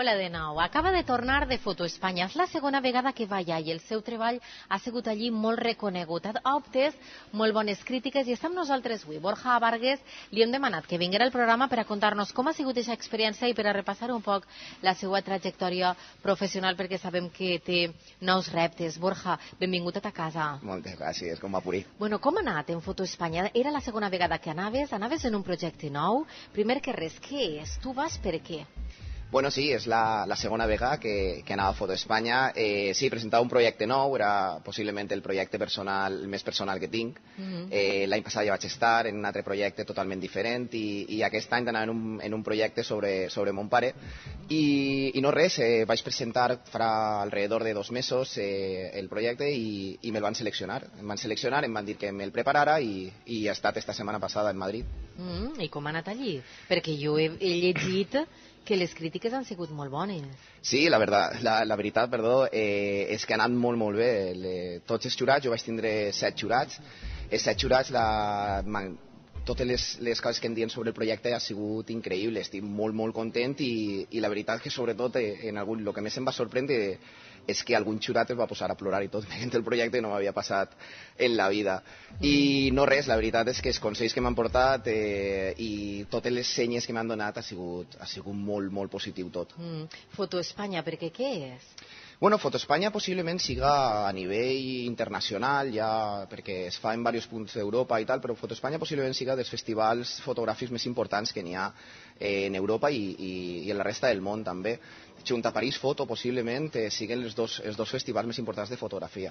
Hola de nou. Acaba de tornar de Foto Espanya. És la segona vegada que va allà i el seu treball ha sigut allí molt reconegut. Ha obtès molt bones crítiques i està amb nosaltres avui. Borja Vargas, li hem demanat que vinguera al programa per a contar-nos com ha sigut aquesta experiència i per a repassar un poc la seva trajectòria professional, perquè sabem que té nous reptes. Borja, benvingut a ta casa. Moltes gràcies, com va Purí. Bueno, com ha anat en Foto Espanya? Era la segona vegada que anaves en un projecte nou. Primer que res, què és? Tu vas per què? Bueno, sí, és la segona vegada que anava a Foto Espanya. Sí, presentava un projecte nou, era possiblement el projecte personal, el més personal que tinc. L'any passat ja vaig estar en un altre projecte totalment diferent i aquest any anava en un projecte sobre mon pare. I no res, vaig presentar fa alrededor de 2 mesos el projecte i me'l van seleccionar. Em van seleccionar, em van dir que me'l preparara i he estat esta setmana passada en Madrid. I com ha anat allí? Perquè jo he llegit que les crítiques han sigut molt bones. Sí, la veritat, perdó, és que ha anat molt, molt bé. Tots els jurats, jo vaig tindre 7 jurats. Els 7 jurats, totes les coses que em diuen sobre el projecte ha sigut increïble. Estic molt, molt content i la veritat és que sobretot el que més em va sorprendre és que algun jurat es va posar a plorar i tot veient el projecte no m'havia passat en la vida. I no res, la veritat és que els consells que m'han portat i totes les senyes que m'han donat ha sigut molt, molt positiu tot. Foto Espanya, perquè què és? Bueno, Foto Espanya possiblement siga a nivell internacional, ja perquè es fa en diversos punts d'Europa i tal, però Foto Espanya possiblement siga dels festivals fotogràfics més importants que n'hi ha en Europa i en la resta del món també. Junt a París Foto possiblement siguin els dos festivals més importants de fotografia.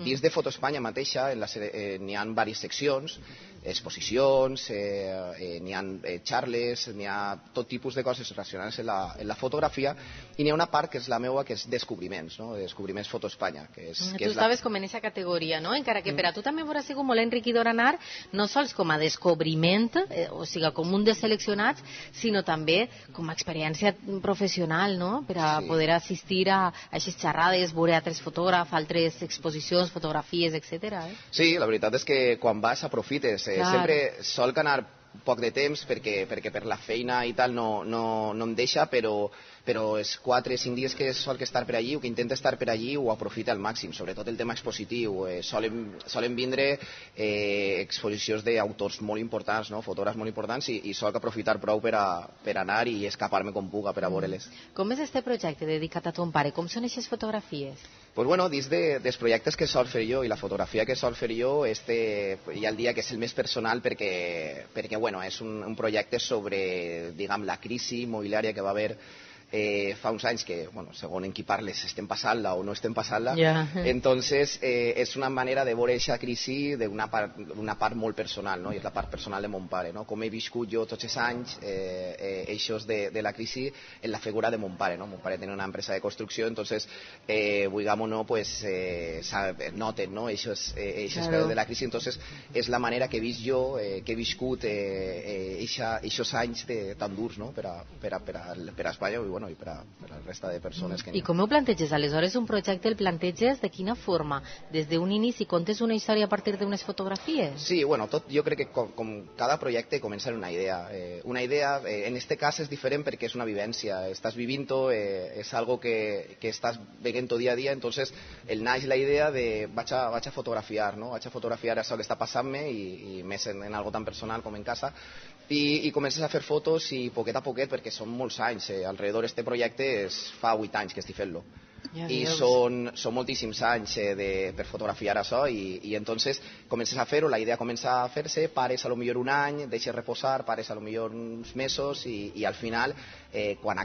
Dins de Foto Espanya mateixa n'hi ha diverses seccions, exposicions, n'hi ha xarles, n'hi ha tot tipus de coses relacionades en la fotografia i n'hi ha una part que és la meva que és descobriments, no? Descobriments Foto Espanya. Tu estaves com en aquesta categoria, no? Encara que per a tu també haurà sigut molt enriquidor anar no sols com a descobriment, o sigui, com un dels seleccionats, sinó també com a experiència professional, no? Per a poder assistir a aquestes xerrades, veure altres fotògrafs, altres exposicions, fotografies, etc. Sí, la veritat és que quan vas aprofites. Sempre sol anar poc de temps perquè per la feina i tal no em deixa, però els 4 o 5 dies que sol estar per allí o que intenta estar per allí ho aprofita al màxim, sobretot el tema expositiu. Solen vindre exposicions d'autors molt importants, no? Fotògrafs molt importants i sol aprofitar prou per anar i escapar-me com puga per a veure-les. Com és este projecte dedicat a ton pare? Com són aquestes fotografies? Pues bueno, dins dels projectes que sol fer jo i la fotografia que sol fer jo, hi ha el dia que és el més personal perquè bueno, és un projecte sobre, diguem, la crisi immobiliària que va haver fa uns anys que, bueno, segons en qui parles, estem passant-la o no estem passant-la. Entonces, és una manera de veure aquesta crisi d'una part molt personal, no? I és la part personal de mon pare, no? Com he viscut jo tots els anys eixos de la crisi en la figura de mon pare, no? Mon pare tenia una empresa de construcció, entonces, vulguem o no, pues, noten, no? Eixos de la crisi, entonces, és la manera que he vist jo, que he viscut eixos anys tan durs, no? Per a Espanya, i bueno, i per a la resta de persones que n'hi ha. I com ho planteges? Aleshores, un projecte el planteges de quina forma? Des d'un inici contes una història a partir d'unes fotografies? Sí, bueno, jo crec que com cada projecte comença en una idea. Una idea, en este cas és diferent perquè és una vivència, estàs vivint-ho, és algo que estàs veient-ho dia a dia, entonces el naix la idea de vaig a fotografiar, no? Vaig a fotografiar això que està passant-me i més en algo tan personal com en casa, i comences a fer fotos i poquet a poquet, perquè són molts anys, alrededor este projecte fa 8 anys que estic fent-lo. I són moltíssims anys per fotografiar això i entonces comences a fer-ho, la idea comença a fer-se, pares a lo millor un any, deixes reposar, pares a lo millor uns mesos i al final quan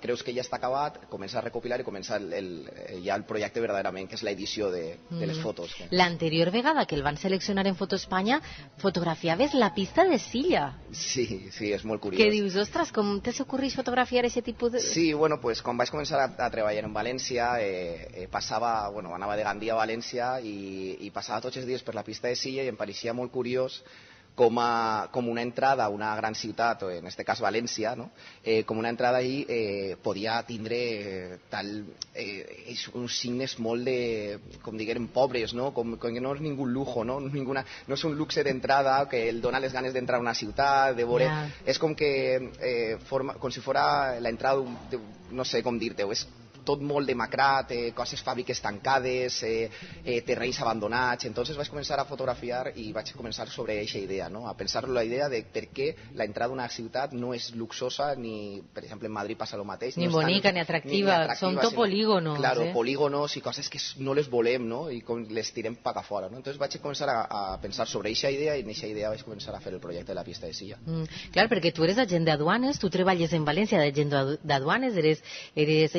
creus que ja està acabat comença a recopilar i comença ja el projecte verdaderament, que és l'edició de les fotos. L'anterior vegada que el van seleccionar en Foto Espanya fotografiaves la pista de Silla. Sí, és molt curiós. Que dius, ostres, com te s'ocorreix fotografiar aquest tipus de... Sí, bueno, pues quan vaig començar a treballar en València, anava de Gandia a València i passava tots els dies per la pista de Silla i em pareixia molt curiós com una entrada a una gran ciutat, o en aquest cas València, no? Com una entrada ahí podia tindre uns signes molt de, com diguem, pobres, no? Com que no és ningú lujo, no? No és un luxe d'entrada que el dona les ganes d'entrar a una ciutat, de veure... És com que com si fora l'entrada, no sé com dir-te-ho, és tot molt demacrat, coses fàbriques tancades, terrenys abandonats. Entonces vaig començar a fotografiar i vaig començar sobre aquesta idea, no? A pensar la idea de per què l'entrada d'una ciutat no és luxosa, ni, per exemple, en Madrid passa el mateix. Ni bonica, ni atractiva, són tot polígonos. Claro, polígonos i coses que no les volem, no? I les tirem per fora, no? Entonces vaig començar a pensar sobre aquesta idea i en aquesta idea vaig començar a fer el projecte de la pista de silla. Clar, perquè tu eres agent d'aduanes, tu treballes en València d'agent d'aduanes,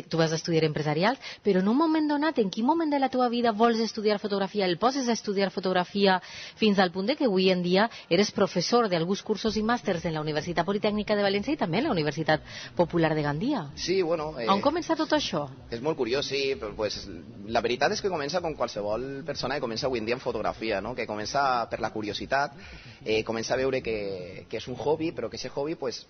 tu vas estudiar empresarials, però en un moment donat, en quin moment de la teva vida vols estudiar fotografia, el poses a estudiar fotografia fins al punt de que avui en dia eres professor d'alguns cursos i màsters en la Universitat Politècnica de València i també en la Universitat Popular de Gandia. Sí, bueno... On comença tot això? És molt curiós, sí, però pues, la veritat és que comença com qualsevol persona que comença avui en dia en fotografia, no? Que comença per la curiositat, comença a veure que és un hobby, però que aquest hobby pues,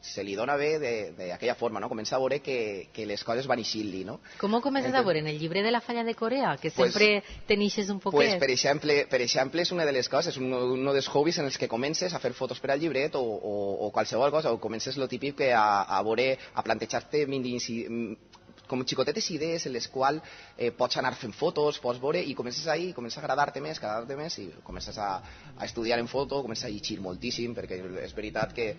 se li dona bé d'aquella forma, no? Comença a veure que les coses van eixint-li, no? Com ho comences a veure? En el llibre de la falla de Corea, que sempre tenixes un poquet? Pues, per exemple, és una de les coses, un dels hobbies en els que comences a fer fotos per al llibret o qualsevol cosa, o comences lo típic que a veure, a plantejar-te com xicotetes idees en les quals pots anar fent fotos, pots veure, i comences ahí, comença a agradar-te més, i comences a estudiar en foto, comences a llegir moltíssim, perquè és veritat que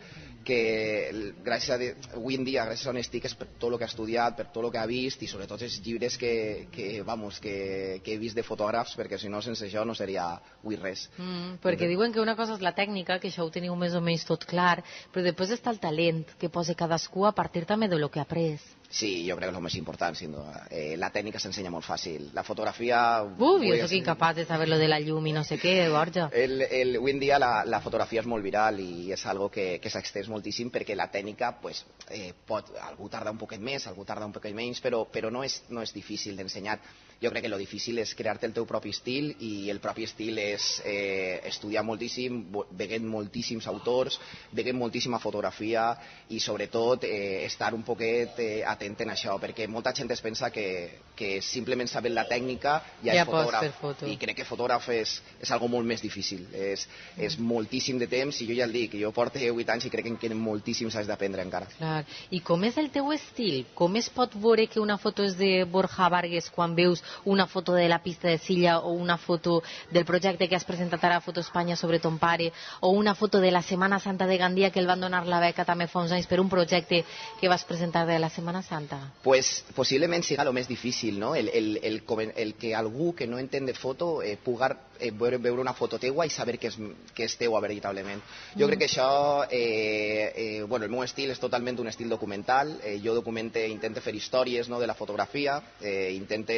avui en dia, gràcies a on estic, és per tot el que he estudiat, per tot el que he vist, i sobretot els llibres que he vist de fotògrafs, perquè si no, sense això no seria avui res. Perquè diuen que una cosa és la tècnica, que això ho teniu més o menys tot clar, però després està el talent que posa cadascú a partir també de lo que ha après. Sí, jo crec que és el més important, sin duda. La tècnica s'ensenya molt fàcil. La fotografia... Jo soc incapaç de saber lo de la llum i no sé què, Borja. Avui en dia la fotografia és molt viral i és algo que s'ha extès moltíssim perquè la tècnica, algú tarda un poquet més, algú tarda un poquet menys, però no és difícil d'ensenyar. Jo crec que lo difícil és crear-te el teu propi estil, i el propi estil és estudiar moltíssim, veient moltíssims autors, veient moltíssima fotografia i sobretot estar un poquet atent en això, perquè molta gent es pensa que simplement sabent la tècnica ja és fotògraf, i crec que fotògraf és algo molt més difícil, és moltíssim de temps, i jo ja el dic, jo porto 8 anys i crec que en queden moltíssims anys d'aprendre encara. Clar. I com és el teu estil? Com es pot veure que una foto és de Borja Vargas quan veus una foto de la pista de silla, o una foto del projecte que has presentat ara a Foto Espanya sobre ton pare, o una foto de la Setmana Santa de Gandia, que el van donar la beca també fa uns anys per un projecte que vas presentar de la Setmana Santa? Pues posiblement siga lo més difícil, no? El que algú que no entén de foto pugui veure una foto teua i saber que és teua veritablement. Jo crec que això, el meu estil és totalment un estil documental. Jo intento fer històries, no, de la fotografia, intento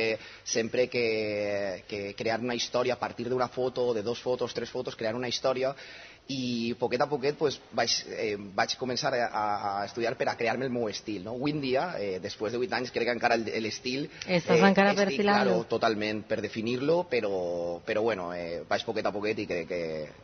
sempre que crear una història a partir d'una foto, de 2 fotos, 3 fotos, crear una història, i poquet a poquet vaig començar a estudiar per a crear-me el meu estil, no? Avui en dia, després de 8 anys, crec que encara l'estil... Estàs encara perfilant-lo? Claro, totalment, per definir-lo, però bueno, vaig poquet a poquet i crec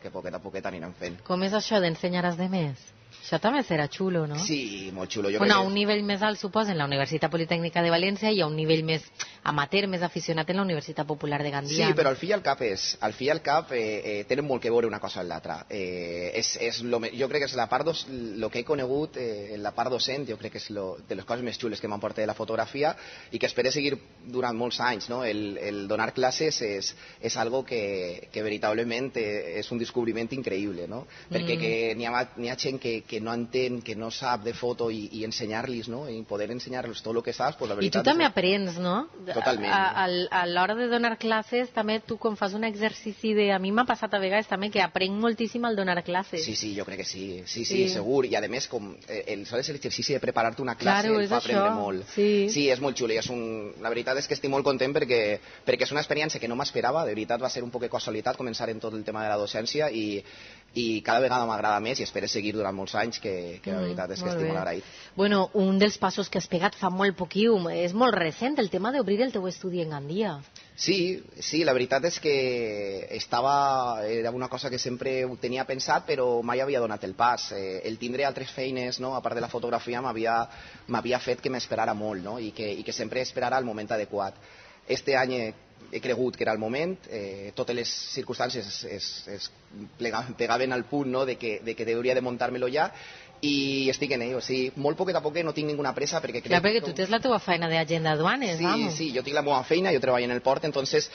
que poquet a poquet anirem fent. Com és això d'ensenyar als demés? Això també serà xulo, no? Sí, molt xulo. A un nivell més alt, suposa, en la Universitat Politècnica de València, i a un nivell més amateur, més aficionat en la Universitat Popular de Gandia. Sí, però al fi i al cap tenen molt que veure una cosa amb l'altra. Jo crec que és la part el que he conegut en la part docent, jo crec que és de les coses més xules que m'emporta de la fotografia i que espero seguir durant molts anys, no? El donar classes és algo que veritablement és un descobriment increïble, no? Perquè n'hi ha gent que no entén, que no sap de foto, i ensenyar-los, no? I poder ensenyar-los tot el que saps, pues la veritat... I tu també aprens, no? Totalment. A l'hora de donar classes, també tu quan fas un exercici a mi m'ha passat a vegades també que aprenc moltíssim al donar classes. Sí, jo crec que sí, segur. I a més, com l'exercici de preparar-te una classe el fa aprendre molt. Sí, és molt xulo. La veritat és que estic molt content perquè és una experiència que no m'esperava. De veritat va ser un poc de casualitat començar en tot el tema de la docència, i cada vegada m'agrada més, i espero seguir durant molts anys, que la veritat és que estic molt agraït. Bueno, un dels passos que has pegat fa molt poquiu, és molt recent, el tema d'obrir el teu estudi en Gandia. Sí, la veritat és que era una cosa que sempre ho tenia pensat però mai havia donat el pas. El tindre altres feines, no? A part de la fotografia, m'havia fet que m'esperara molt, no? I que sempre esperara el moment adequat. Este any he cregut que era el moment, totes les circumstàncies es pegaven al punt, no? de que hauria de muntar-me-lo ja, i estic en ell, o sigui, molt poquet a poquet, no tinc ninguna pressa perquè crec... Clar, perquè tu tens la teva feina d'agenda d'aduanes, vamos. Sí, jo tinc la meva feina, jo treballo en el port, entonces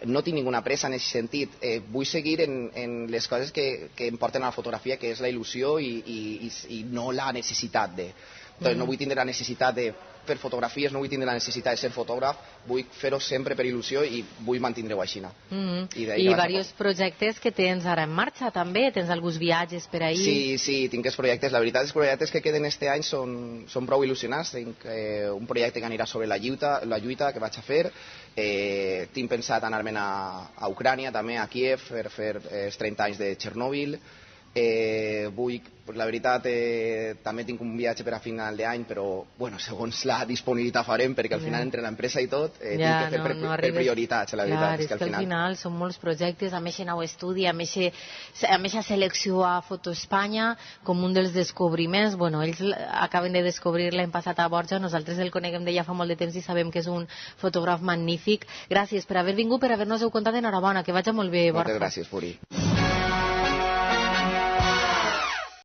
no tinc ninguna pressa en aquest sentit. Vull seguir en les coses que em porten a la fotografia, que és la il·lusió i no la necessitat de... Entonces, no vull tindre la necessitat de fer fotografies, no vull tindre la necessitat de ser fotògraf, vull fer-ho sempre per il·lusió i vull mantindre-ho així. I diversos projectes que tens ara en marxa també, tens alguns viatges per ahir. Sí, tinc els projectes. La veritat, els projectes que queden este any són prou il·lusionants. Tinc un projecte que anirà sobre la lluita que vaig a fer. Tinc pensat anar-me'n a Ucrània, també a Kiev, per fer els 30 anys de Txernòbil. La veritat, també tinc un viatge per a final d'any, però segons la disponibilitat farem, perquè al final entre l'empresa i tot tinc que fer per prioritats, la veritat. És que al final són molts projectes, amb aquest nou estudi, amb aquesta selecció a Foto Espanya, com un dels descobriments. Ells acaben de descobrir l'any passat a Borja, nosaltres el coneguem de ja fa molt de temps i sabem que és un fotògraf magnífic. Gràcies per haver vingut, per haver-nos-ho contat. Enhorabona, que vagi molt bé, Borja. Moltes gràcies, Furi.